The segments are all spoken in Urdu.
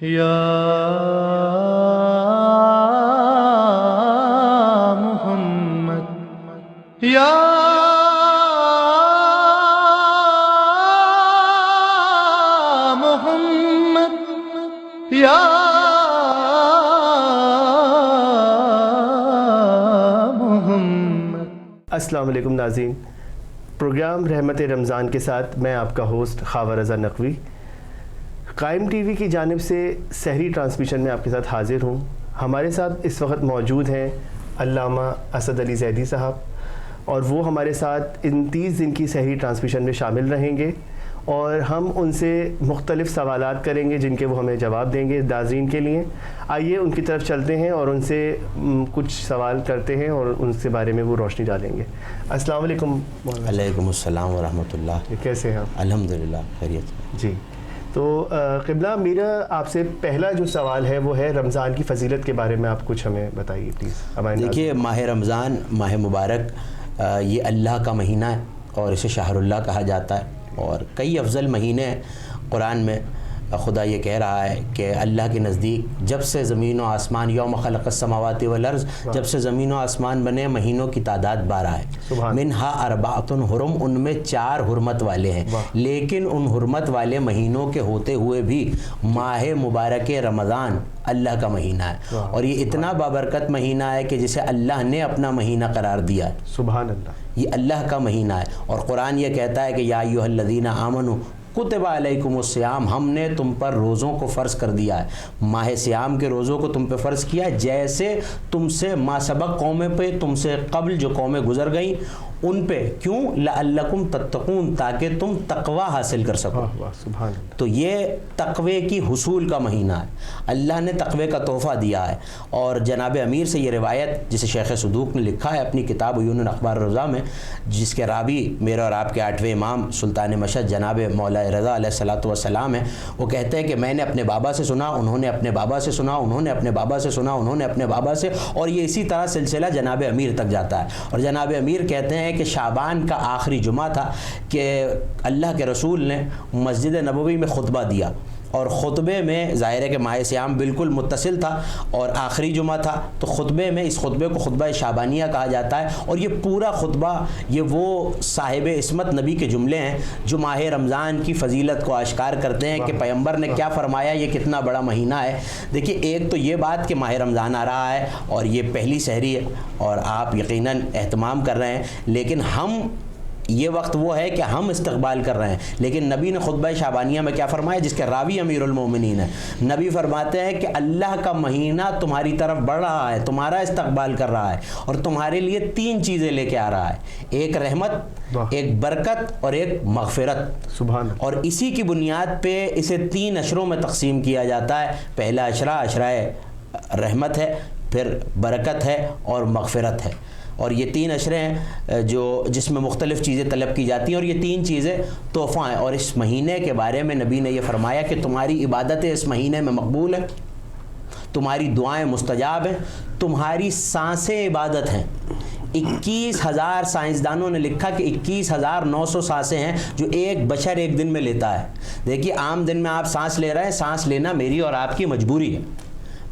یا محمد یا محمد یا محمد۔ السلام علیکم ناظرین، پروگرام رحمت رمضان کے ساتھ میں آپ کا ہوسٹ خاور رضا نقوی قائم ٹی وی کی جانب سے سحری ٹرانسمیشن میں آپ کے ساتھ حاضر ہوں۔ ہمارے ساتھ اس وقت موجود ہیں علامہ اسد علی زیدی صاحب، اور وہ ہمارے ساتھ ان 30 دن کی سحری ٹرانسمیشن میں شامل رہیں گے اور ہم ان سے مختلف سوالات کریں گے جن کے وہ ہمیں جواب دیں گے ناظرین کے لیے۔ آئیے ان کی طرف چلتے ہیں اور ان سے کچھ سوال کرتے ہیں اور ان کے بارے میں وہ روشنی ڈالیں گے۔ السلام علیکم۔ وعلیکم السلام ورحمۃ اللہ۔ کیسے ہیں آپ؟ الحمدللہ خیریت۔ جی، تو قبلہ میرا آپ سے پہلا جو سوال ہے وہ ہے رمضان کی فضیلت کے بارے میں، آپ کچھ ہمیں بتائیے پلیز۔ دیکھیے، ماہ رمضان ماہ مبارک یہ اللہ کا مہینہ ہے اور اسے شہر اللہ کہا جاتا ہے، اور کئی افضل مہینے ہیں۔ قرآن میں خدا یہ کہہ رہا ہے کہ اللہ کے نزدیک جب سے زمین و آسمان، یوم خلق السماوات والارض، جب سے زمین و آسمان بنے مہینوں کی تعداد 12 ہے۔ منہا اربعۃ حرم، ان میں 4 حرمت والے ہیں، لیکن ان حرمت والے مہینوں کے ہوتے ہوئے بھی ماہ مبارک رمضان اللہ کا مہینہ ہے، اور یہ اتنا بابرکت مہینہ ہے کہ جسے اللہ نے اپنا مہینہ قرار دیا ہے۔ سبحان اللہ، یہ اللہ کا مہینہ ہے، اور قرآن یہ کہتا ہے کہ یا ایھا الذین آمنوا کتب علیکم الصیام، ہم نے تم پر روزوں کو فرض کر دیا ہے، ماہ صیام کے روزوں کو تم پہ فرض کیا ہے، جیسے تم سے ما سبق قومیں پہ، تم سے قبل جو قومیں گزر گئیں ان پہ، کیوں؟ لعلکم تتقون، تاکہ تم تقوی حاصل کر سکو۔ سبحان اللہ۔ تو یہ تقوی کی حصول کا مہینہ ہے، اللہ نے تقوی کا تحفہ دیا ہے۔ اور جناب امیر سے یہ روایت، جسے شیخ صدوق نے لکھا ہے اپنی کتاب عیون اخبار روضہ میں، جس کے راوی میرے اور آپ کے 8ویں امام سلطان مشہد جناب مولا رضا علیہ الصلوۃ والسلام ہیں، وہ کہتے ہیں کہ میں نے اپنے بابا سے سنا، انہوں نے اپنے بابا سے سنا، انہوں نے اپنے بابا سے سنا، انہوں نے اپنے بابا سے، اور یہ اسی طرح سلسلہ جناب امیر تک جاتا ہے۔ اور جناب امیر کہتے ہیں کہ شعبان کا آخری جمعہ تھا کہ اللہ کے رسول نے مسجد نبوی میں خطبہ دیا، اور خطبے میں ظاہر ہے کہ ماہ صیام بالکل متصل تھا اور آخری جمعہ تھا، تو خطبے میں اس خطبے کو خطبہ شعبانیہ کہا جاتا ہے، اور یہ پورا خطبہ یہ وہ صاحب عصمت نبی کے جملے ہیں جو ماہ رمضان کی فضیلت کو آشکار کرتے ہیں کہ پیغمبر نے کیا فرمایا، یہ کتنا بڑا مہینہ ہے۔ دیکھیے، ایک تو یہ بات کہ ماہ رمضان آ رہا ہے اور یہ پہلی سحری ہے اور آپ یقیناً اہتمام کر رہے ہیں، لیکن ہم یہ وقت وہ ہے کہ ہم استقبال کر رہے ہیں، لیکن نبی نے خطبہ شعبانیہ میں کیا فرمایا، جس کے راوی امیر المومنین ہے، نبی فرماتے ہیں کہ اللہ کا مہینہ تمہاری طرف بڑھ رہا ہے، تمہارا استقبال کر رہا ہے، اور تمہارے لیے 3 چیزیں لے کے آ رہا ہے، ایک رحمت، ایک برکت اور ایک مغفرت۔ سبحان اللہ۔ اور اسی کی بنیاد پہ اسے 3 عشروں میں تقسیم کیا جاتا ہے۔ پہلا عشرہ رحمت ہے، پھر برکت ہے اور مغفرت ہے، اور یہ 3 عشرے ہیں جس میں مختلف چیزیں طلب کی جاتی ہیں، اور یہ 3 چیزیں تحفہ ہیں۔ اور اس مہینے کے بارے میں نبی نے یہ فرمایا کہ تمہاری عبادتیں اس مہینے میں مقبول ہیں، تمہاری دعائیں مستجاب ہیں، تمہاری سانسیں عبادت ہیں۔ 21,000 سائنسدانوں نے لکھا کہ 21,900 سانسیں ہیں جو ایک بشر ایک دن میں لیتا ہے۔ دیکھیے، عام دن میں آپ سانس لے رہے ہیں، سانس لینا میری اور آپ کی مجبوری ہے،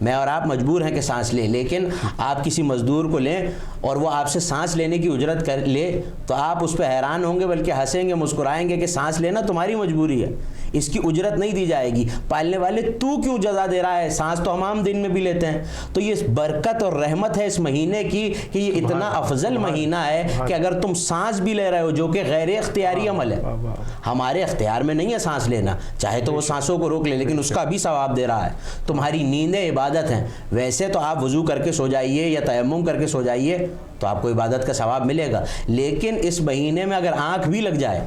میں اور آپ مجبور ہیں کہ سانس لیں، لیکن آپ کسی مزدور کو لیں اور وہ آپ سے سانس لینے کی اجرت کر لے تو آپ اس پہ حیران ہوں گے، بلکہ ہنسیں گے، مسکرائیں گے کہ سانس لینا تمہاری مجبوری ہے، اس کی اجرت نہیں دی جائے گی۔ پالنے والے تو کیوں جزا دے رہا ہے، سانس تو ہم عام دن میں بھی لیتے ہیں۔ تو یہ برکت اور رحمت ہے اس مہینے کی کہ یہ اتنا افضل مہینہ ہے کہ اگر تم سانس بھی لے رہے ہو، جو کہ غیر اختیاری عمل ہے، ہمارے اختیار میں نہیں ہے سانس لینا، چاہے تو وہ سانسوں کو روک لے، لیکن اس کا بھی ثواب دے رہا ہے۔ تمہاری نیندیں عبادت ہیں، ویسے تو آپ وضو کر کے سو جائیے یا تیمم کر کے سو جائیے تو آپ کو عبادت کا ثواب ملے گا، لیکن اس مہینے میں اگر آنکھ بھی لگ جائے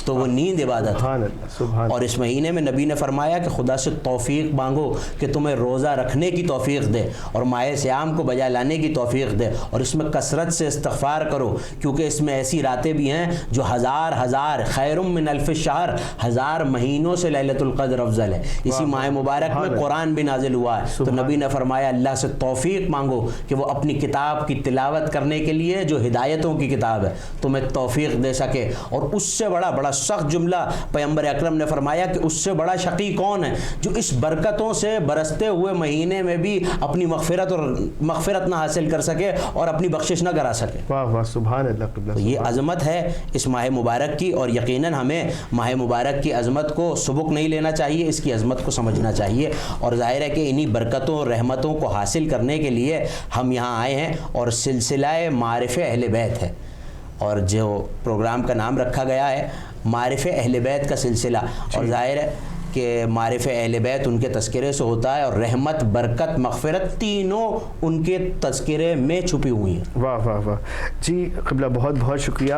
تو وہ نیند عبادت ہے۔ اور اس مہینے میں نبی نے فرمایا کہ خدا سے توفیق مانگو کہ تمہیں روزہ رکھنے کی توفیق دے اور ماہ صیام کو بجا لانے کی توفیق دے، اور اس میں کثرت سے استغفار کرو، کیونکہ اس میں ایسی راتیں بھی ہیں جو ہزار خیر من الف شہر، 1000 مہینوں سے لیلۃ القدر افضل ہے۔ اسی ماہ مبارک میں قرآن بھی نازل ہوا ہے، تو نبی نے فرمایا اللہ سے توفیق مانگو کہ وہ اپنی کتاب کی تلاوت کرنے کے لیے، جو ہدایتوں کی کتاب ہے، تمہیں توفیق دے سکے، اور اس سے بڑا بڑا سخت جملہ پیغمبر اکرم نے فرمایا کہ اس سے بڑا شقی کون ہے جو اس برکتوں سے برستے ہوئے مہینے میں بھی اپنی مغفرت نہ حاصل کر سکے اور اپنی بخشش نہ کرا سکے. واہ واہ سبحان اللہ قبلہ. یہ عظمت ہے اس ماہ مبارک کی, اور یقیناً ہمیں ماہ مبارک کی عظمت کو سبک نہیں لینا چاہیے, اس کی عظمت کو سمجھنا چاہیے. اور ظاہر ہے کہ انہی برکتوں اور رحمتوں کو حاصل کرنے کے لیے ہم یہاں آئے ہیں, اور سلسلہ معارف اہل بیت ہے, اور جو پروگرام کا نام رکھا گیا ہے معارف اہل بیت کا سلسلہ. اور ظاہر ہے کہ معارف اہل بیت ان کے تذکرے سے ہوتا ہے, اور رحمت, برکت, مغفرت تینوں ان کے تذکرے میں چھپی ہوئی ہیں. واہ واہ واہ. جی قبلہ بہت بہت شکریہ.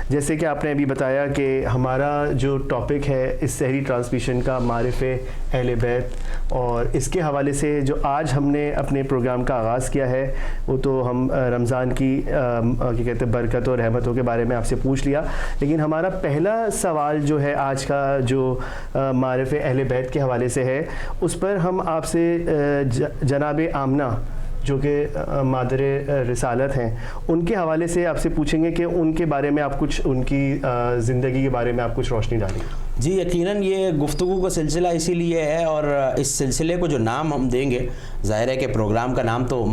جیسے کہ آپ نے ابھی بتایا کہ ہمارا جو ٹاپک ہے اس سحری ٹرانسمیشن کا معارف اہل بیت, اور اس کے حوالے سے جو آج ہم نے اپنے پروگرام کا آغاز کیا ہے وہ تو ہم رمضان کی کیا کہتے ہیں برکت اور رحمتوں کے بارے میں آپ سے پوچھ لیا. لیکن ہمارا پہلا سوال جو ہے آج کا جو معارف اہل بیت کے حوالے سے ہے, اس پر ہم آپ سے جناب آمنہ جو کہ مادر رسالت ہیں ان کے حوالے سے آپ سے پوچھیں گے کہ ان کے بارے میں آپ کچھ, ان کی زندگی کے بارے میں آپ کچھ روشنی ڈالیں. جی یقیناً یہ گفتگو کا سلسلہ اسی لیے ہے, اور اس سلسلے کو جو نام ہم دیں گے, ظاہر ہے کہ پروگرام کا نام تو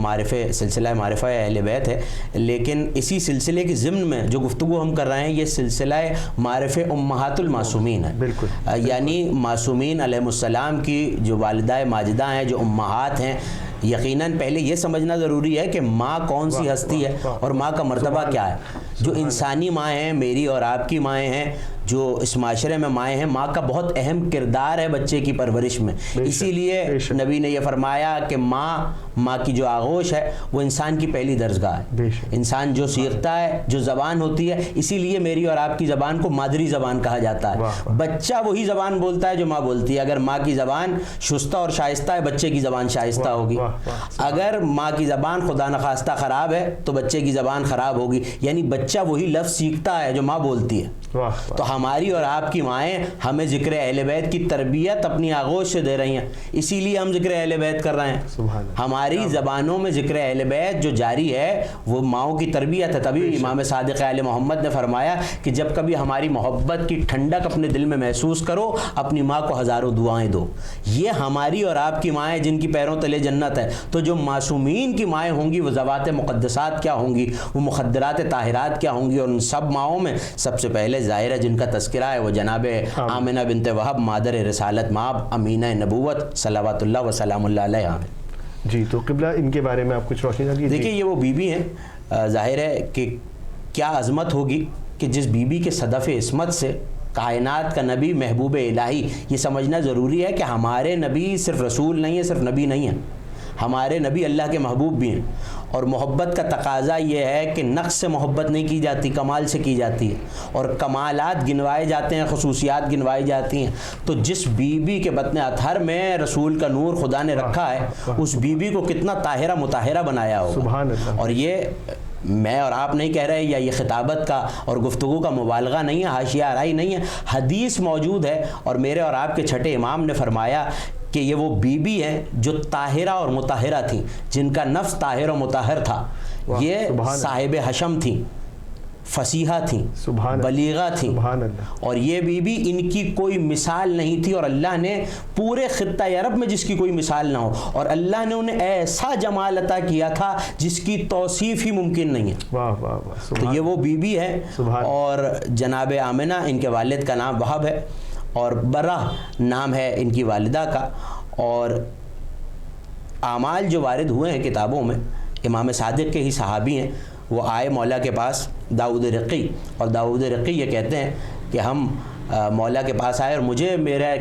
سلسلہ معرفہ اہل بیت ہے, لیکن اسی سلسلے کی ضمن میں جو گفتگو ہم کر رہے ہیں یہ سلسلہ معرف امہات المعصومین ہے. بالکل. یعنی معصومین علیہ السلام کی جو والدہ ماجدہ ہیں, جو امہات ہیں, یقیناً پہلے یہ سمجھنا ضروری ہے کہ ماں کون سی ہستی ہے اور ماں کا مرتبہ کیا ہے. جو انسانی ماں ہیں, میری اور آپ کی مائیں ہیں, جو اس معاشرے میں مائیں ہیں, ماں کا بہت اہم کردار ہے بچے کی پرورش میں. اسی لیے نبی نے یہ فرمایا کہ ماں کی جو آغوش ہے وہ انسان کی پہلی درسگاہ ہے. انسان جو سیکھتا ہے, جو زبان ہوتی ہے, اسی لیے میری اور آپ کی زبان کو مادری زبان کہا جاتا ہے. بچہ وہی زبان بولتا ہے جو ماں بولتی ہے. اگر ماں کی زبان شستہ اور شائستہ ہے, بچے کی زبان شائستہ ہوگی. اگر ماں کی زبان خدا نخواستہ خراب ہے تو بچے کی زبان خراب ہوگی. یعنی بچہ وہی لفظ سیکھتا ہے جو ماں بولتی ہے. تو ہماری اور آپ کی مائیں ہمیں ذکر اہل بیت کی تربیت اپنی آغوش سے دے رہی ہیں, اسی لیے ہم ذکر اہل بیت کر رہے ہیں. ہماری زبانوں میں ذکر اہل بیت جو جاری ہے وہ ماؤں کی تربیت ہے. تبھی امام صادق آل محمد نے فرمایا کہ جب کبھی ہماری محبت کی ٹھنڈک اپنے دل میں محسوس کرو, اپنی ماں کو ہزاروں دعائیں دو. یہ ہماری اور آپ کی مائیں جن کی پیروں تلے جنت ہے. تو جو معصومین کی مائیں ہوں گی وہ ذوات مقدسات کیا ہوں گی, وہ مخدرات طاہرات کیا ہوں گی. اور ان سب ماؤں میں سب سے پہلے ظاہر ہے جن کا تذکرہ ہے وہ جناب آمنہ بنت وہب مادر رسالت ماب امینہ نبوت صلوات اللہ وسلام اللہ علیہ. جی تو قبلہ ان کے بارے میں آپ کچھ روشنی ڈالیے. دیکھیے یہ وہ بیوی ہیں, ظاہر ہے کہ کیا عظمت ہوگی کہ جس بیوی کے صدف عصمت سے کائنات کا نبی محبوب الہی. یہ سمجھنا ضروری ہے کہ ہمارے نبی صرف رسول نہیں ہے, صرف نبی نہیں ہے, ہمارے نبی اللہ کے محبوب بھی ہیں. اور محبت کا تقاضا یہ ہے کہ نقص سے محبت نہیں کی جاتی, کمال سے کی جاتی ہے. اور کمالات گنوائے جاتے ہیں, خصوصیات گنوائی جاتی ہیں. تو جس بیوی کے بطن اطہر میں رسول کا نور خدا نے رکھا ہے, اس بیوی کو کتنا طاہرہ مطہرہ بنایا ہوگا. سبحان اللہ. اور یہ میں اور آپ نہیں کہہ رہے, یا یہ خطابت کا اور گفتگو کا مبالغہ نہیں ہے, حاشیہ آرائی نہیں ہے, حدیث موجود ہے. اور میرے اور آپ کے چھٹے امام نے فرمایا کہ یہ وہ بیوی ہیں جو طاہرہ اور مطہرہ تھیں, جن کا نفس طاہر و مطہر تھا. یہ صاحب حشم تھیں, فصیحہ تھیں, بلیغہ تھیں. اور یہ بیوی ان کی کوئی مثال نہیں تھی, اور اللہ نے پورے خطہ عرب میں جس کی کوئی مثال نہ ہو, اور اللہ نے انہیں ایسا جمال عطا کیا تھا جس کی توصیف ہی ممکن نہیں ہے. تو یہ وہ بیوی ہے. اور جناب آمنہ ان کے والد کا نام وہب ہے, اور برہ نام ہے ان کی والدہ کا. اور اعمال جو وارد ہوئے ہیں کتابوں میں, امام صادق کے ہی صحابی ہیں, وہ آئے مولا کے پاس داؤد رقی, اور داؤد رقی یہ کہتے ہیں کہ ہم مولا کے پاس آئے, اور مجھے میرا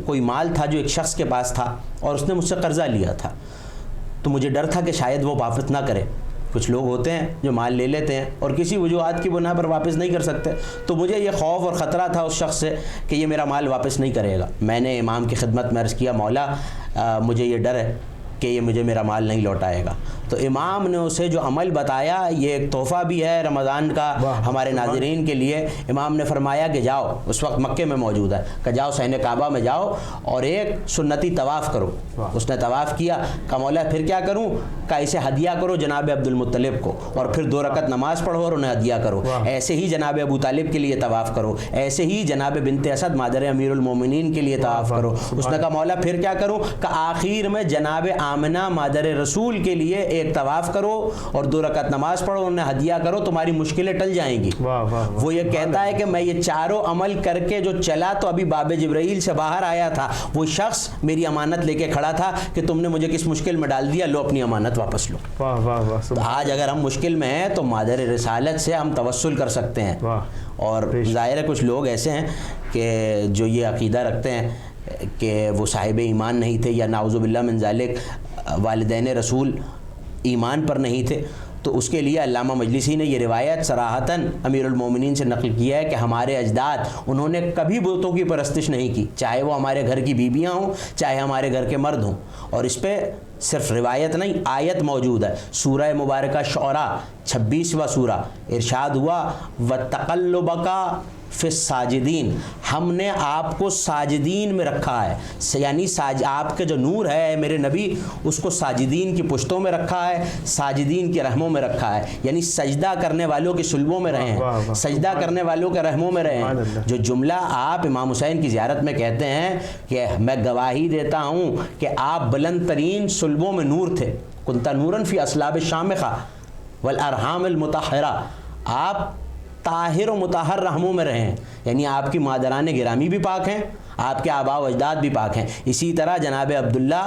کوئی مال تھا جو ایک شخص کے پاس تھا, اور اس نے مجھ سے قرضہ لیا تھا. تو مجھے ڈر تھا کہ شاید وہ واپس نہ کرے. کچھ لوگ ہوتے ہیں جو مال لے لیتے ہیں اور کسی وجوہات کی بنا پر واپس نہیں کر سکتے. تو مجھے یہ خوف اور خطرہ تھا اس شخص سے کہ یہ میرا مال واپس نہیں کرے گا. میں نے امام کی خدمت میں عرض کیا, مولا مجھے یہ ڈر ہے کہ یہ مجھے میرا مال نہیں لوٹائے گا. تو امام نے اسے جو عمل بتایا یہ ایک تحفہ بھی ہے رمضان کا ہمارے ناظرین کے لیے. امام نے فرمایا کہ جاؤ، اس وقت مکے میں موجود ہے، کہ جاؤ صحن کعبہ میں جاؤ اور ایک سنتی طواف کرو. اس نے طواف کیا. کہا مولا پھر کیا کروں؟ کہ اسے ہدیہ کرو جناب عبد المطلب کو، اور پھر 2 رکعت نماز پڑھو اور انہیں ہدیہ کرو. ایسے ہی جناب ابو طالب کے لیے طواف کرو، ایسے ہی جناب بنت اسد مادر امیر المومنین کے لیے طواف کرو. اس نے کہا مولا پھر کیا کروں؟ کہ آخر میں جناب آمنہ مادر رسول کے لیے ایک طواف کرو اور 2 رکعت نماز پڑھو، انہیں ہدیہ کرو، تمہاری مشکلیں ٹل جائیں گی. وہ یہ کہتا ہے کہ میں یہ چاروں عمل کر کے جو چلا تو ابھی باب جبرائیل سے باہر آیا تھا، وہ شخص میری امانت لے کے کھڑا تھا کہ تم نے مجھے کس مشکل میں ڈال دیا، لو اپنی امانت واپس لو. تو آج اگر ہم مشکل میں ہیں تو مادر رسالت سے ہم توسل کر سکتے ہیں. اور ظاہر ہے کچھ لوگ ایسے ہیں کہ جو یہ عقیدہ رکھتے ہیں کہ وہ صاحب ایمان نہیں تھے، یا نعوذ باللہ من ذالک والدین رسول ایمان پر نہیں تھے، تو اس کے لیے علامہ مجلسی نے یہ روایت صراحتاً امیر المومنین سے نقل کیا ہے کہ ہمارے اجداد انہوں نے کبھی بتوں کی پرستش نہیں کی، چاہے وہ ہمارے گھر کی بیویاں ہوں چاہے ہمارے گھر کے مرد ہوں. اور اس پہ صرف روایت نہیں، آیت موجود ہے. سورہ مبارکہ شعراء 26واں سورہ ارشاد ہوا وَتَقَلُّبَكَ فی الساجدین، ہم نے آپ کو ساجدین میں رکھا ہے. یعنی آپ کے جو نور ہے میرے نبی، اس کو ساجدین کی پشتوں میں رکھا ہے، ساجدین کی رحموں میں رکھا ہے. یعنی سجدہ کرنے والوں کی صلبوں میں رہے ہیں، سجدہ کرنے والوں کے رحموں میں رہے ہیں. جو جملہ آپ امام حسین کی زیارت میں کہتے ہیں کہ میں گواہی دیتا ہوں کہ آپ بلند ترین صلبوں میں نور تھے، کنتا نوراً فی اصلاب الشامخہ والارحام المطہرہ، آپ طاہر و مطہر رحموں میں رہے ہیں. یعنی آپ کی مادران گرامی بھی پاک ہیں، آپ کے آباء و اجداد بھی پاک ہیں. اسی طرح جناب عبداللہ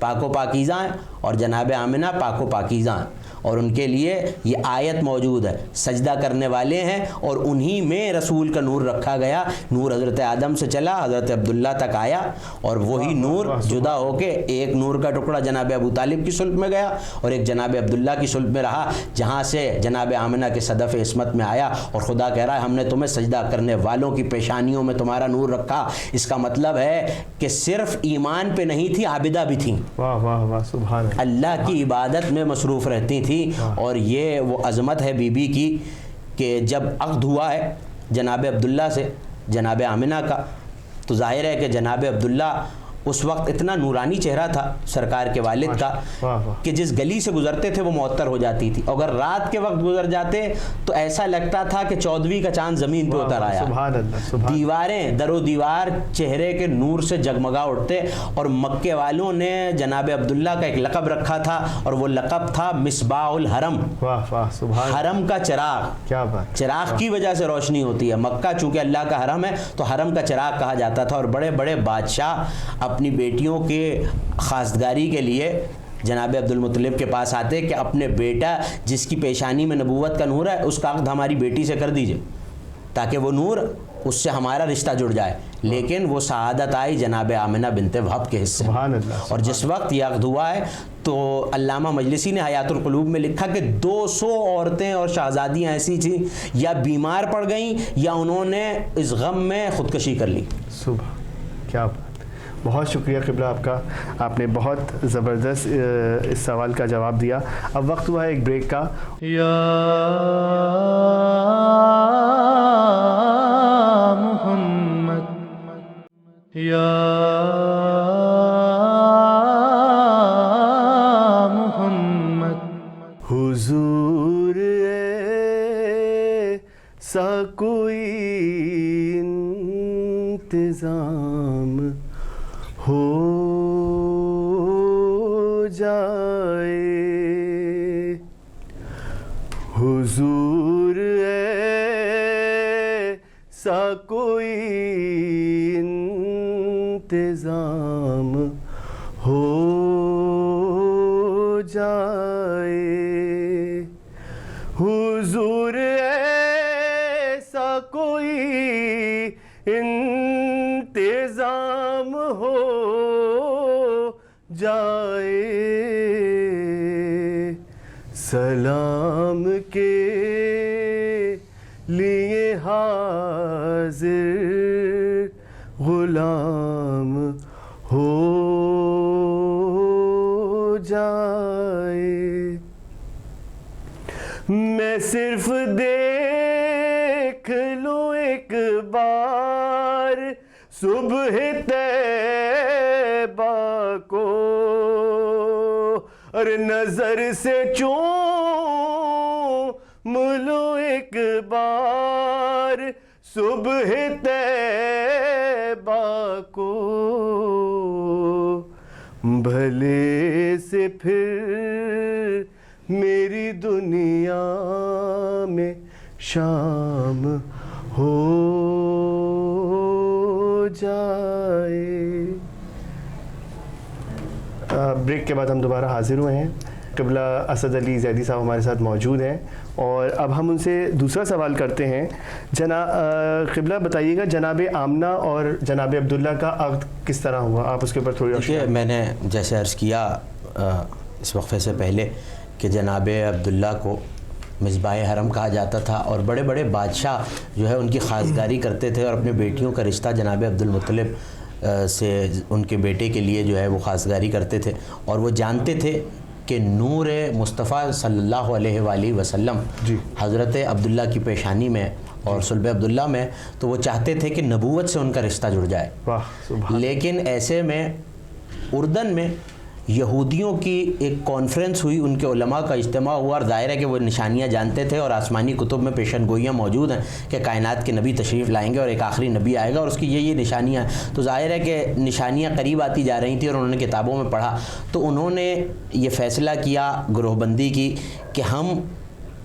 پاک و پاکیزہ ہیں اور جناب آمنہ پاک و پاکیزہ ہیں. اور ان کے لیے یہ آیت موجود ہے، سجدہ کرنے والے ہیں اور انہی میں رسول کا نور رکھا گیا. نور حضرت آدم سے چلا حضرت عبداللہ تک آیا، اور وہی نور جدا ہو کے ایک نور کا ٹکڑا جناب ابو طالب کی صلب میں گیا اور ایک جناب عبداللہ کی صلب میں رہا، جہاں سے جناب آمنہ کے صدف عصمت میں آیا. اور خدا کہہ رہا ہے ہم نے تمہیں سجدہ کرنے والوں کی پیشانیوں میں تمہارا نور رکھا. اس کا مطلب ہے کہ صرف ایمان پہ نہیں تھی، عابدہ بھی تھیں، سبحان اللہ کی عبادت میں مصروف رہتی تھی. اور یہ وہ عظمت ہے بی بی کی کہ جب عقد ہوا ہے جناب عبداللہ سے جناب آمنہ کا، تو ظاہر ہے کہ جناب عبداللہ اس وقت اتنا نورانی چہرہ تھا سرکار کے والد کا کہ جس گلی سے گزرتے تھے وہ معطر ہو جاتی تھی. اگر رات کے وقت گزر جاتے تو ایسا لگتا تھا کہ 14ویں کا چاند زمین پہ اتر آیا. دیواریں در و دیوار چہرے کے نور سے جگمگا اٹھتے. اور مکے والوں نے جناب عبداللہ کا ایک لقب رکھا تھا اور وہ لقب تھا مصباح الحرم، حرم کا چراغ. کیا بات، چراغ کی وجہ سے روشنی ہوتی ہے. مکہ چونکہ اللہ کا حرم ہے تو حرم کا چراغ کہا جاتا تھا. اور بڑے بڑے بادشاہ اپنی بیٹیوں کے خواستگاری کے لیے جناب عبد المطلب کے پاس آتے کہ اپنے بیٹا جس کی پیشانی میں نبوت کا نور ہے اس کا عقد ہماری بیٹی سے کر دیجئے تاکہ وہ نور اس سے ہمارا رشتہ جڑ جائے. لیکن وہ سعادت آئی جناب آمنہ بنت وہب کے حصے. اور جس وقت یہ عقد ہوا ہے تو علامہ مجلسی نے حیات القلوب میں لکھا کہ 200 عورتیں اور شہزادیاں ایسی تھیں یا بیمار پڑ گئیں یا انہوں نے اس غم میں خودکشی کر لی. کیا بات. بہت شکریہ قبلہ آپ کا، آپ نے بہت زبردست اس سوال کا جواب دیا. اب وقت ہوا ہے ایک بریک کا. یا محمد یا محمد حضور ایسا کوئی انتظام ہو جائے، حضور ایسا کوئی انتظام ہو جائے، حضور ایسا کوئی انتظام ہو جائے، سلام کے لیے حاضر غلام ہو جائے. میں صرف دیکھ لوں ایک بار صبح طیبہ کو, اور نظر سے چوم لوں ایک بار صبح طیبہ کو, بھلے سے پھر میری دنیا میں شام ہو جائے. بریک کے بعد ہم دوبارہ حاضر ہوئے ہیں. قبلہ اسد علی زیدی صاحب ہمارے ساتھ موجود ہیں, اور اب ہم ان سے دوسرا سوال کرتے ہیں. قبلہ بتائیے گا, جناب آمنہ اور جناب عبداللہ کا عقد کس طرح ہوا؟ آپ اس کے اوپر تھوڑی دیکھیے, میں نے جیسے عرض کیا اس وقفے سے پہلے کہ جناب عبداللہ کو مصباح حرم کہا جاتا تھا, اور بڑے بڑے بادشاہ جو ہے ان کی خاصگاری کرتے تھے, اور اپنے بیٹیوں کا رشتہ جناب عبد المطلب سے ان کے بیٹے کے لیے جو ہے وہ خاصگاری کرتے تھے, اور وہ جانتے تھے کہ نور مصطفیٰ صلی اللہ علیہ وآلہ وسلم حضرت عبداللہ کی پیشانی میں اور صلب عبداللہ میں, تو وہ چاہتے تھے کہ نبوت سے ان کا رشتہ جڑ جائے. لیکن ایسے میں اردن میں یہودیوں کی ایک کانفرنس ہوئی, ان کے علماء کا اجتماع ہوا, اور ظاہر ہے کہ وہ نشانیاں جانتے تھے, اور آسمانی کتب میں پیشن گوئیاں موجود ہیں کہ کائنات کے نبی تشریف لائیں گے اور ایک آخری نبی آئے گا, اور اس کی یہ نشانیاں ہیں. تو ظاہر ہے کہ نشانیاں قریب آتی جا رہی تھیں, اور انہوں نے کتابوں میں پڑھا, تو انہوں نے یہ فیصلہ کیا گروہ بندی کی کہ ہم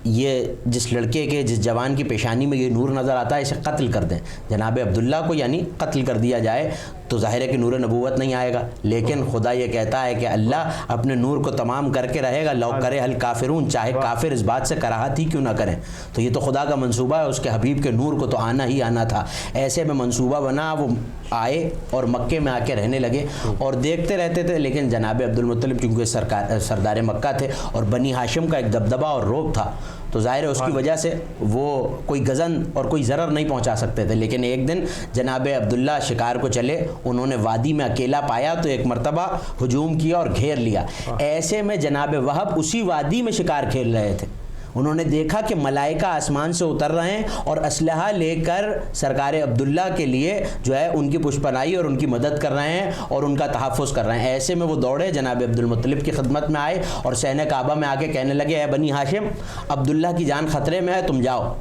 یہ جس لڑکے کے جس جوان کی پیشانی میں یہ نور نظر آتا ہے اسے قتل کر دیں, جناب عبداللہ کو یعنی قتل کر دیا جائے, تو ظاہر ہے کہ نور نبوت نہیں آئے گا. لیکن خدا یہ کہتا ہے کہ اللہ اپنے نور کو تمام کر کے رہے گا, لو کرے حل کافرون, چاہے کافر اس بات سے کراہت ہی کیوں نہ کریں. تو یہ تو خدا کا منصوبہ ہے, اس کے حبیب کے نور کو تو آنا ہی آنا تھا. ایسے میں منصوبہ بنا, وہ آئے اور مکے میں آ کے رہنے لگے, اور دیکھتے رہتے تھے. لیکن جناب عبد المطلب چونکہ سردار مکہ تھے, اور بنی ہاشم کا ایک دبدبہ اور روب تھا, تو ظاہر ہے اس کی وجہ سے وہ کوئی غزن اور کوئی ضرر نہیں پہنچا سکتے تھے. لیکن ایک دن جناب عبداللہ شکار کو چلے, انہوں نے وادی میں اکیلا پایا تو ایک مرتبہ ہجوم کیا اور گھیر لیا. ایسے میں جناب وہب اسی وادی میں شکار کھیل رہے تھے, انہوں نے دیکھا کہ ملائکہ آسمان سے اتر رہے ہیں اور اسلحہ لے کر سرکار عبداللہ کے لیے جو ہے ان کی پشپنائی اور ان کی مدد کر رہے ہیں اور ان کا تحفظ کر رہے ہیں. ایسے میں وہ دوڑے جناب عبد المطلب کی خدمت میں آئے اور صحن کعبہ میں آ کے کہنے لگے, اے بنی ہاشم, عبداللہ کی جان خطرے میں ہے, تم جاؤ.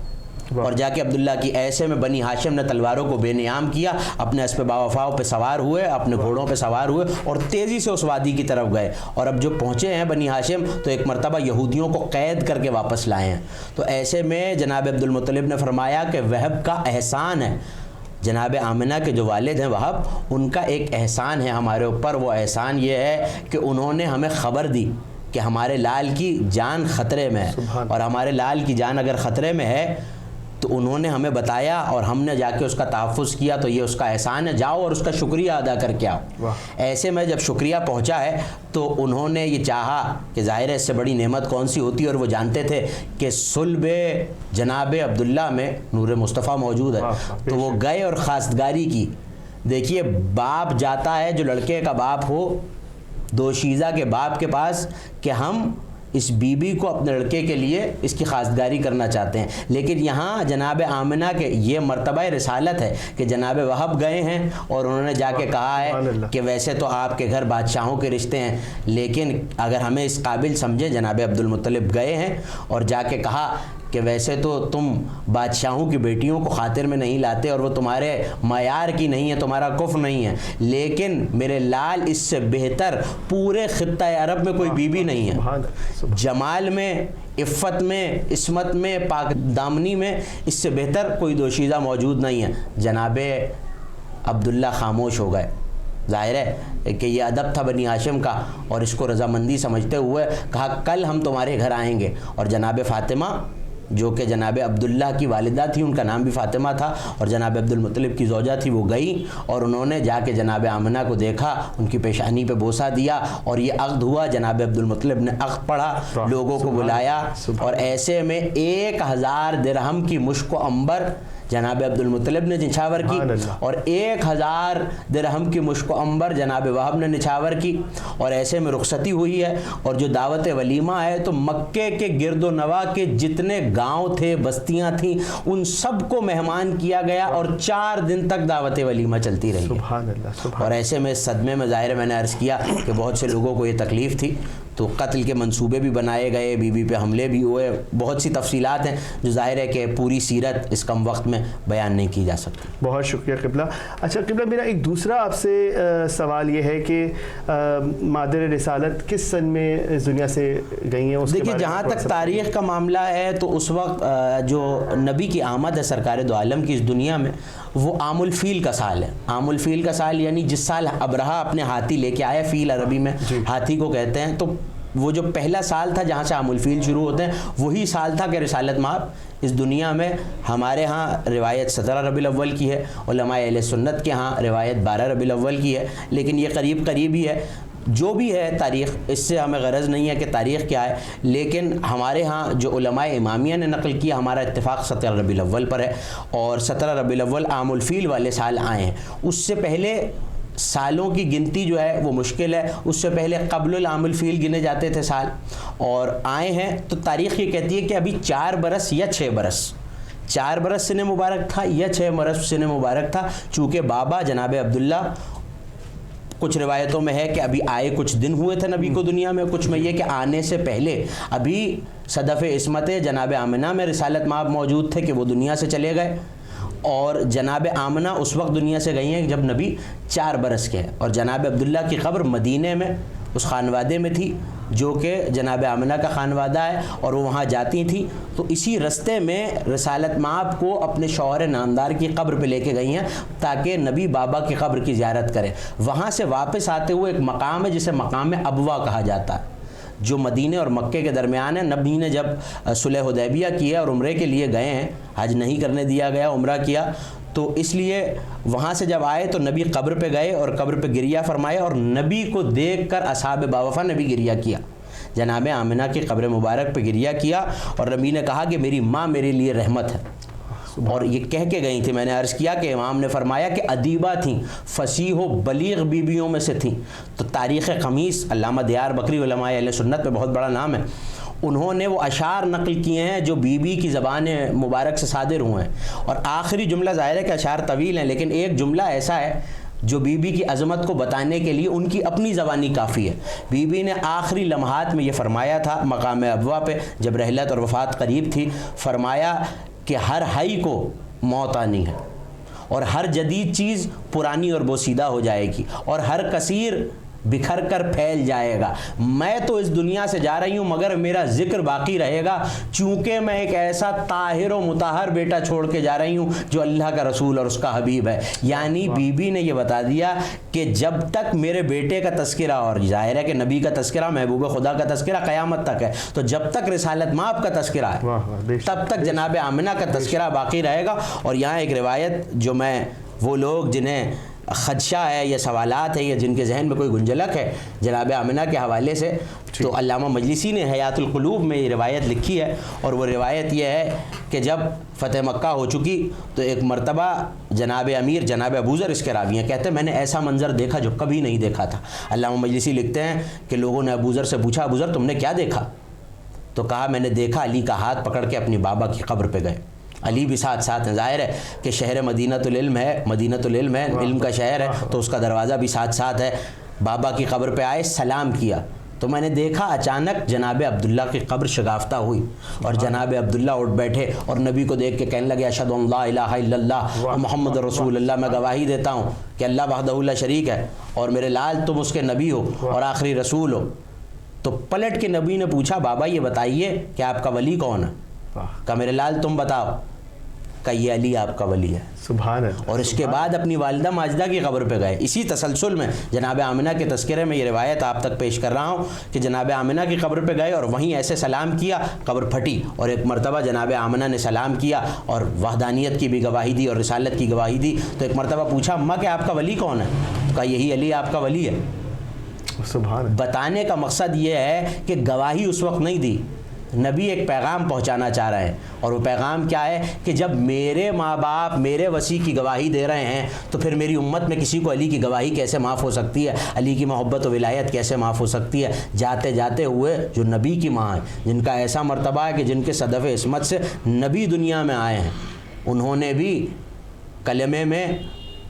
اور جا کے عبداللہ کی, ایسے میں بنی ہاشم نے تلواروں کو بے نیام کیا, اپنے اسب باوفاؤں پہ سوار ہوئے, اپنے گھوڑوں پہ سوار ہوئے اور تیزی سے اس وادی کی طرف گئے. اور اب جو پہنچے ہیں بنی ہاشم تو ایک مرتبہ یہودیوں کو قید کر کے واپس لائے ہیں. تو ایسے میں جناب عبد المطلب نے فرمایا کہ وہب کا احسان ہے, جناب آمنہ کے جو والد ہیں وہب, ان کا ایک احسان ہے ہمارے اوپر. وہ احسان یہ ہے کہ انہوں نے ہمیں خبر دی کہ ہمارے لال کی جان خطرے میں ہے, اور ہمارے لال کی جان اگر خطرے میں ہے تو انہوں نے ہمیں بتایا اور ہم نے جا کے اس کا تحفظ کیا, تو یہ اس کا احسان ہے, جاؤ اور اس کا شکریہ ادا کر کے آؤ. ایسے میں جب شکریہ پہنچا ہے تو انہوں نے یہ چاہا کہ ظاہر ہے اس سے بڑی نعمت کون سی ہوتی ہے, اور وہ جانتے تھے کہ صلب جناب عبداللہ میں نور مصطفیٰ موجود ہے. تو وہ گئے اور خواستگاری کی. دیکھیے, باپ جاتا ہے جو لڑکے کا باپ ہو دوشیزہ کے باپ کے پاس کہ ہم اس بی بی کو اپنے لڑکے کے لیے اس کی خواستگاری کرنا چاہتے ہیں. لیکن یہاں جناب آمنہ کے یہ مرتبہ رسالت ہے کہ جناب وہب گئے ہیں اور انہوں نے جا کے کہا ہے کہ ویسے تو آپ کے گھر بادشاہوں کے رشتے ہیں, لیکن اگر ہمیں اس قابل سمجھیں, جناب عبد المطلب گئے ہیں اور جا کے کہا کہ ویسے تو تم بادشاہوں کی بیٹیوں کو خاطر میں نہیں لاتے اور وہ تمہارے معیار کی نہیں ہے, تمہارا کفر نہیں ہے, لیکن میرے لال اس سے بہتر پورے خطہ عرب میں کوئی بی بی نہیں ہے. جمال میں, عفت میں, عصمت میں, پاک دامنی میں اس سے بہتر کوئی دوشیزہ موجود نہیں ہے. جناب عبداللہ خاموش ہو گئے. ظاہر ہے کہ یہ ادب تھا بنی ہاشم کا, اور اس کو رضامندی سمجھتے ہوئے کہا کل ہم تمہارے گھر آئیں گے. اور جناب فاطمہ جو کہ جناب عبداللہ کی والدہ تھی, ان کا نام بھی فاطمہ تھا, اور جناب عبد المطلب کی زوجہ تھی, وہ گئی اور انہوں نے جا کے جناب آمنہ کو دیکھا, ان کی پیشانی پہ بوسہ دیا اور یہ عقد ہوا. جناب عبد المطلب نے عقد پڑھا, لوگوں کو بلایا, اور ایسے میں 1000 درہم کی مشک و عنبر جناب عبد المطلب نے نچھاور کی, اور 1000 درہم کی مشک و عنبر جناب وہب نے نچھاور کی, اور ایسے میں رخصتی ہوئی ہے. اور جو دعوت ولیمہ ہے تو مکے کے گرد و نواح کے جتنے گاؤں تھے, بستیاں تھیں, ان سب کو مہمان کیا گیا, اور 4 دن تک دعوت ولیمہ چلتی رہی. سبحان اللہ. اور ایسے میں صدمے میں ظاہر میں نے عرض کیا کہ بہت سے لوگوں کو یہ تکلیف تھی, تو قتل کے منصوبے بھی بنائے گئے, بی بی پہ حملے بھی ہوئے, بہت سی تفصیلات ہیں جو ظاہر ہے کہ پوری سیرت اس کم وقت میں بیان نہیں کی جا سکتی. بہت شکریہ قبلہ. اچھا قبلہ, میرا ایک دوسرا آپ سے سوال یہ ہے کہ مادر رسالت کس سن میں اس دنیا سے گئی ہیں؟ دیکھیے, جہاں تک تاریخ کا معاملہ ہے تو اس وقت جو نبی کی آمد ہے سرکار دو عالم کی اس دنیا میں, وہ عام الفیل کا سال ہے. عام الفیل کا سال یعنی جس سال ابرہہ اپنے ہاتھی لے کے آیا, فیل عربی میں ہاتھی کو کہتے ہیں, تو وہ جو پہلا سال تھا جہاں سے عام الفیل شروع ہوتے ہیں, وہی سال تھا کہ رسالت مآب اس دنیا میں. ہمارے ہاں روایت 17 ربیع الاول کی ہے, علماء اہل سنت کے ہاں روایت 12 ربیع الاول کی ہے, لیکن یہ قریب قریب ہی ہے. جو بھی ہے تاریخ, اس سے ہمیں غرض نہیں ہے کہ تاریخ کیا ہے, لیکن ہمارے ہاں جو علماء امامیہ نے نقل کیا, ہمارا اتفاق 17 ربیع الاول پر ہے, اور 17 ربیع الاول عام الفیل والے سال آئے ہیں. اس سے پہلے سالوں کی گنتی جو ہے وہ مشکل ہے, اس سے پہلے قبل العام الفیل گنے جاتے تھے سال, اور آئے ہیں. تو تاریخ یہ کہتی ہے کہ ابھی 4 برس یا 6 برس, 4 برس سن مبارک تھا یا 6 برس سن مبارک تھا, چونکہ بابا جناب عبداللہ, کچھ روایتوں میں ہے کہ ابھی آئے کچھ دن ہوئے تھے نبی کو دنیا میں, کچھ میں یہ کہ آنے سے پہلے ابھی صدف عصمت جناب آمنہ میں رسالت مآب موجود تھے کہ وہ دنیا سے چلے گئے, اور جناب آمنہ اس وقت دنیا سے گئی ہیں جب نبی 4 برس کے ہیں. اور جناب عبداللہ کی قبر مدینے میں اس خانوادے میں تھی جو کہ جناب آمنہ کا خانوادہ ہے, اور وہ وہاں جاتی تھیں. تو اسی رستے میں رسالت مآب کو اپنے شوہر نامدار کی قبر پہ لے کے گئی ہیں تاکہ نبی بابا کی قبر کی زیارت کریں. وہاں سے واپس آتے ہوئے ایک مقام ہے جسے مقام ابوا کہا جاتا ہے, جو مدینے اور مکے کے درمیان ہے. نبی نے جب صلح حدیبیہ کیا اور عمرے کے لیے گئے ہیں, حج نہیں کرنے دیا گیا, عمرہ کیا, تو اس لیے وہاں سے جب آئے تو نبی قبر پہ گئے اور قبر پہ گریہ فرمائے, اور نبی کو دیکھ کر اصحاب باوفا نے بھی گریہ کیا. جناب آمنہ کی قبر مبارک پہ گریہ کیا, اور نبی نے کہا کہ میری ماں میرے لیے رحمت ہے. اور یہ کہہ کے گئی تھی, میں نے عرض کیا کہ امام نے فرمایا کہ ادیبہ تھیں, فصیح و بلیغ بیویوں میں سے تھیں. تو تاریخ خمیس علامہ دیار بکری علماء اہل سنت میں بہت بڑا نام ہے, انہوں نے وہ اشعار نقل کیے ہیں جو بی بی کی زبان مبارک سے صادر ہوئے ہیں. اور آخری جملہ, ظاہر ہے کہ اشعار طویل ہیں, لیکن ایک جملہ ایسا ہے جو بی بی کی عظمت کو بتانے کے لیے ان کی اپنی زبانی کافی ہے. بی بی نے آخری لمحات میں یہ فرمایا تھا مقام ابوا پہ, جب رحلت اور وفات قریب تھی, فرمایا کہ ہر حی کو موت آنی ہے, اور ہر جدید چیز پرانی اور بوسیدہ ہو جائے گی, اور ہر کثیر بکھر کر پھیل جائے گا. میں تو اس دنیا سے جا رہی ہوں مگر میرا ذکر باقی رہے گا, چونکہ میں ایک ایسا طاہر و مطہر بیٹا چھوڑ کے جا رہی ہوں جو اللہ کا رسول اور اس کا حبیب ہے. یعنی بی بی نے یہ بتا دیا کہ جب تک میرے بیٹے کا تذکرہ, اور ظاہر ہے کہ نبی کا تذکرہ, محبوب خدا کا تذکرہ قیامت تک ہے, تو جب تک رسالت مآب کا تذکرہ ہے تب تک جناب آمنہ کا تذکرہ باقی رہے گا. اور یہاں ایک روایت جو میں, وہ لوگ جنہیں خدشہ ہے یا سوالات ہے یا جن کے ذہن میں کوئی گنجلک ہے جناب آمنہ کے حوالے سے, تو علامہ مجلسی نے حیات القلوب میں یہ روایت لکھی ہے. اور وہ روایت یہ ہے کہ جب فتح مکہ ہو چکی تو ایک مرتبہ جناب امیر جناب ابوذر اس کے راوی ہیں, کہتے ہیں میں نے ایسا منظر دیکھا جو کبھی نہیں دیکھا تھا. علامہ مجلسی لکھتے ہیں کہ لوگوں نے ابوذر سے پوچھا, ابوذر تم نے کیا دیکھا؟ تو کہا میں نے دیکھا علی کا ہاتھ پکڑ کے اپنی بابا کی قبر پہ گئے. علی بھی ساتھ ساتھ ہیں, ظاہر ہے کہ شہر مدینۃ العلم ہے, مدینۃ العلم ہے, علم کا شہر ہے, تو اس کا دروازہ بھی ساتھ ساتھ ہے. بابا کی قبر پہ آئے, سلام کیا, تو میں نے دیکھا اچانک جناب عبداللہ کی قبر شگافتہ ہوئی, اور جناب عبداللہ اٹھ بیٹھے اور نبی کو دیکھ کے کہنے لگے اشہد ان لا الہ الا اللہ و محمد رسول اللہ, میں گواہی دیتا ہوں کہ اللہ وحدہ لا شریک ہے, اور میرے لال تم اس کے نبی ہو اور آخری رسول ہو. تو پلٹ کے نبی نے پوچھا بابا یہ بتائیے کہ آپ کا ولی کون ہے؟ کہا میرے لال تم بتاؤ. کہ یہ علی آپ کا ولی ہے. سبحان اللہ. اور اس کے بعد اپنی والدہ ماجدہ کی قبر پہ گئے. اسی تسلسل میں جناب آمنہ کے تذکرے میں یہ روایت آپ تک پیش کر رہا ہوں کہ جناب آمنہ کی قبر پہ گئے اور وہیں ایسے سلام کیا, قبر پھٹی, اور ایک مرتبہ جناب آمنہ نے سلام کیا اور وحدانیت کی بھی گواہی دی اور رسالت کی گواہی دی. تو ایک مرتبہ پوچھا اماں کہ آپ کا ولی کون ہے؟ کہا یہی علی آپ کا ولی ہے. سبحان. بتانے کا مقصد یہ ہے کہ گواہی اس وقت نہیں دی نبی ایک پیغام پہنچانا چاہ رہے ہیں، اور وہ پیغام کیا ہے کہ جب میرے ماں باپ میرے وسیع کی گواہی دے رہے ہیں تو پھر میری امت میں کسی کو علی کی گواہی کیسے معاف ہو سکتی ہے، علی کی محبت و ولایت کیسے معاف ہو سکتی ہے؟ جاتے جاتے ہوئے جو نبی کی ماں ہیں، جن کا ایسا مرتبہ ہے کہ جن کے صدف عصمت سے نبی دنیا میں آئے ہیں، انہوں نے بھی کلمے میں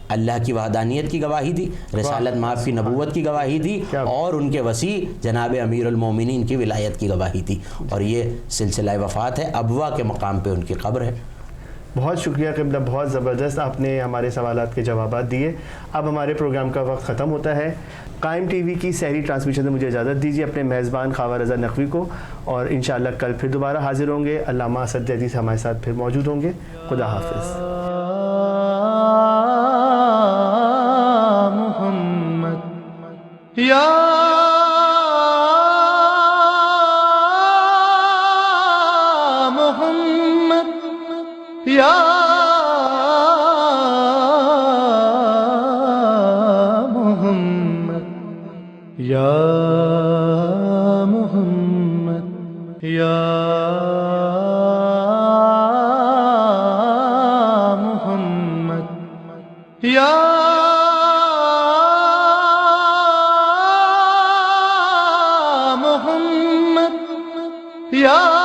اللہ کی وحدانیت کی گواہی دی، رسالت مآب کی نبوت کی گواہی دی، اور ان کے وسیع جناب امیر المومنین کی ولایت کی گواہی دی، اور یہ سلسلہ وفات ہے، ابوا کے مقام پہ ان کی قبر ہے۔ بہت شکریہ قبلہ، بہت زبردست آپ نے ہمارے سوالات کے جوابات دیے۔ اب ہمارے پروگرام کا وقت ختم ہوتا ہے۔ قائم ٹی وی کی سحری ٹرانسمیشن سے مجھے اجازت دیجیے اپنے میزبان خاور رضا نقوی کو، اور انشاءاللہ کل پھر دوبارہ حاضر ہوں گے۔ علامہ اسد حدیث ہمارے ساتھ پھر موجود ہوں گے۔ خدا حافظ۔ محمد یا محمد یا محمد یا محمد یا محمد یا محمد یا